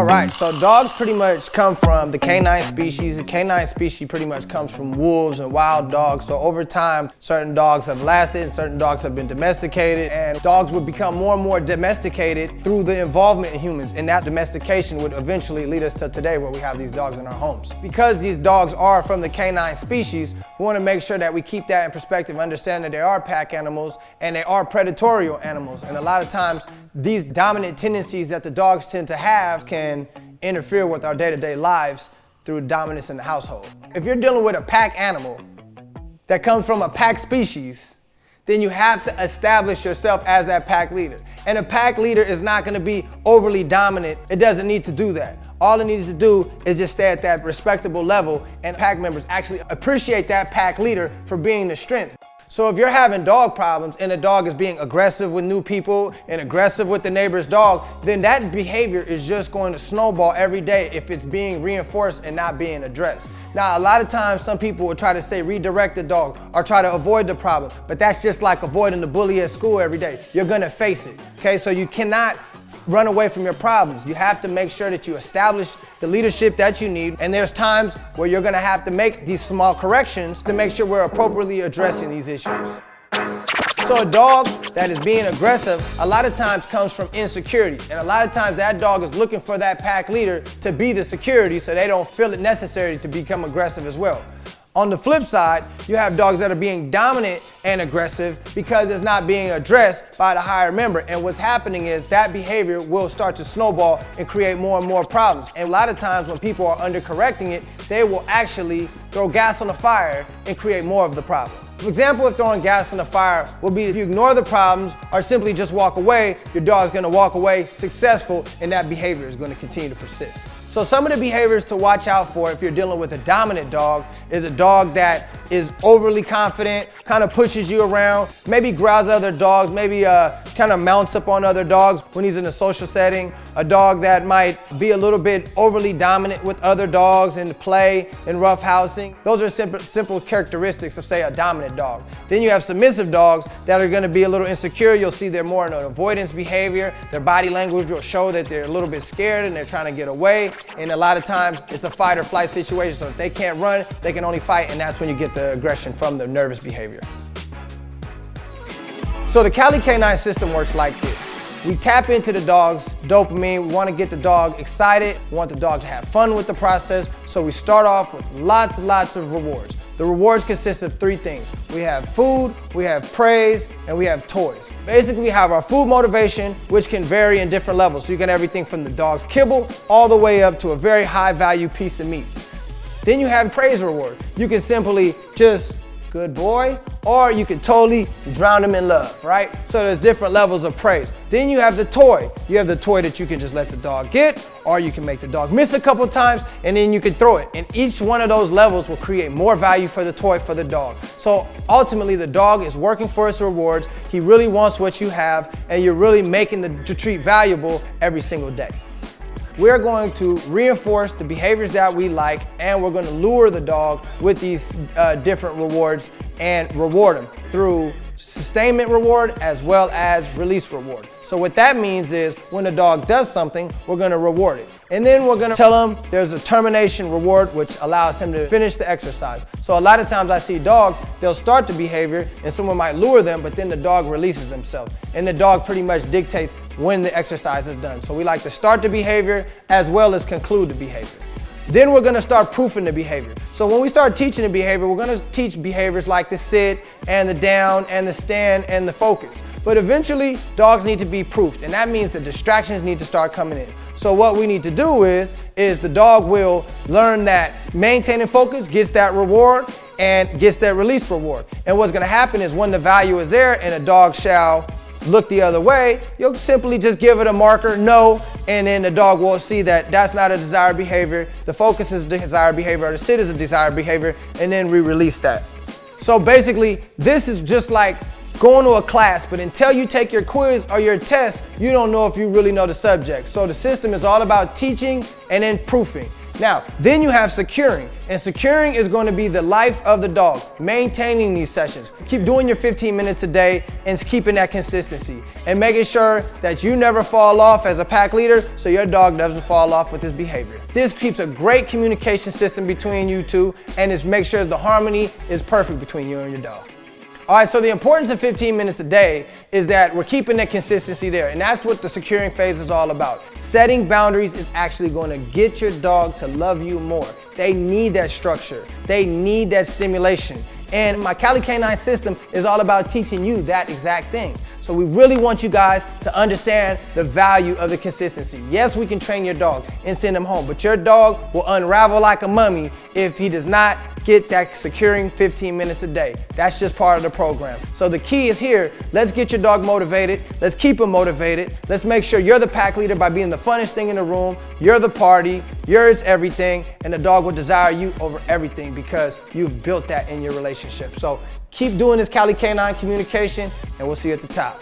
All right, so dogs pretty much come from the canine species. The canine species pretty much comes from wolves and wild dogs. So over time, certain dogs have lasted and certain dogs have been domesticated, and dogs would become more and more domesticated through the involvement in humans. And that domestication would eventually lead us to today where we have these dogs in our homes. Because these dogs are from the canine species, we want to make sure that we keep that in perspective, understand that they are pack animals and they are predatory animals. And a lot of times, these dominant tendencies that the dogs tend to have can interfere with our day-to-day lives through dominance in the household. If you're dealing with a pack animal that comes from a pack species, then you have to establish yourself as that pack leader. And a pack leader is not going to be overly dominant. It doesn't need to do that. All it needs to do is just stay at that respectable level, and pack members actually appreciate that pack leader for being the strength. So if you're having dog problems and the dog is being aggressive with new people and aggressive with the neighbor's dog, then that behavior is just going to snowball every day if it's being reinforced and not being addressed. Now, a lot of times some people will try to say redirect the dog or try to avoid the problem, but that's just like avoiding the bully at school every day. You're gonna face it, okay? So you cannot run away from your problems. You have to make sure that you establish the leadership that you need, and there's times where you're gonna have to make these small corrections to make sure we're appropriately addressing these issues. So a dog that is being aggressive a lot of times comes from insecurity, and a lot of times that dog is looking for that pack leader to be the security so they don't feel it necessary to become aggressive as well. On the flip side, you have dogs that are being dominant and aggressive because it's not being addressed by the higher member. And what's happening is that behavior will start to snowball and create more and more problems. And a lot of times when people are undercorrecting it, they will actually throw gas on the fire and create more of the problem. For example, if throwing gas on the fire will be if you ignore the problems or simply just walk away, your dog's gonna walk away successful, and that behavior is gonna continue to persist. So some of the behaviors to watch out for if you're dealing with a dominant dog is a dog that is overly confident, kind of pushes you around, maybe growls at other dogs, maybe kind of mounts up on other dogs when he's in a social setting. A dog that might be a little bit overly dominant with other dogs in play and roughhousing. Those are simple characteristics of, say, a dominant dog. Then you have submissive dogs that are going to be a little insecure. You'll see they're more in an avoidance behavior. Their body language will show that they're a little bit scared and they're trying to get away. And a lot of times it's a fight or flight situation. So if they can't run, they can only fight, and that's when you get the aggression from the nervous behavior. So the Cali K9 system works like this. We tap into the dog's dopamine. We want to get the dog excited. We want the dog to have fun with the process. So we start off with lots of rewards. The rewards consist of three things. We have food, we have praise, and we have toys. Basically, we have our food motivation, which can vary in different levels. So you get everything from the dog's kibble all the way up to a very high value piece of meat. Then you have praise reward. You can simply just, good boy, or you can totally drown them in love, right? So there's different levels of praise. Then you have the toy. You have the toy that you can just let the dog get, or you can make the dog miss a couple times, and then you can throw it. And each one of those levels will create more value for the toy for the dog. So ultimately, the dog is working for its rewards. He really wants what you have, and you're really making the treat valuable every single day. We're going to reinforce the behaviors that we like, and we're going to lure the dog with these different rewards and reward them through sustainment reward as well as release reward. So what that means is when the dog does something, we're going to reward it. And then we're going to tell him there's a termination reward, which allows him to finish the exercise. So a lot of times I see dogs, they'll start the behavior and someone might lure them, but then the dog releases themselves. And the dog pretty much dictates when the exercise is done. So we like to start the behavior as well as conclude the behavior. Then we're going to start proofing the behavior. So when we start teaching the behavior, we're going to teach behaviors like the sit and the down and the stand and the focus. But eventually, dogs need to be proofed, and that means the distractions need to start coming in. So what we need to do is the dog will learn that maintaining focus gets that reward and gets that release reward. And what's going to happen is when the value is there and a dog shall look the other way, you'll simply just give it a marker, no, and then the dog will see that that's not a desired behavior, the focus is a desired behavior, or the sit is a desired behavior, and then we release that. So basically, this is just like going to a class, but until you take your quiz or your test, you don't know if you really know the subject. So the system is all about teaching and then proofing. Now, then you have securing, and securing is going to be the life of the dog, maintaining these sessions. Keep doing your 15 minutes a day and keeping that consistency and making sure that you never fall off as a pack leader so your dog doesn't fall off with his behavior. This keeps a great communication system between you two and it makes sure the harmony is perfect between you and your dog. All right, so the importance of 15 minutes a day is that we're keeping that consistency there, and that's what the securing phase is all about. Setting boundaries is actually going to get your dog to love you more. They need that structure. They need that stimulation. And my Cali K9 system is all about teaching you that exact thing. So we really want you guys to understand the value of the consistency. Yes, we can train your dog and send him home, but your dog will unravel like a mummy if he does not get that securing 15 minutes a day. That's just part of the program. So the key is here, let's get your dog motivated, let's keep him motivated, let's make sure you're the pack leader by being the funnest thing in the room, you're the party, you're everything, and the dog will desire you over everything because you've built that in your relationship. So keep doing this Cali K9 communication and we'll see you at the top.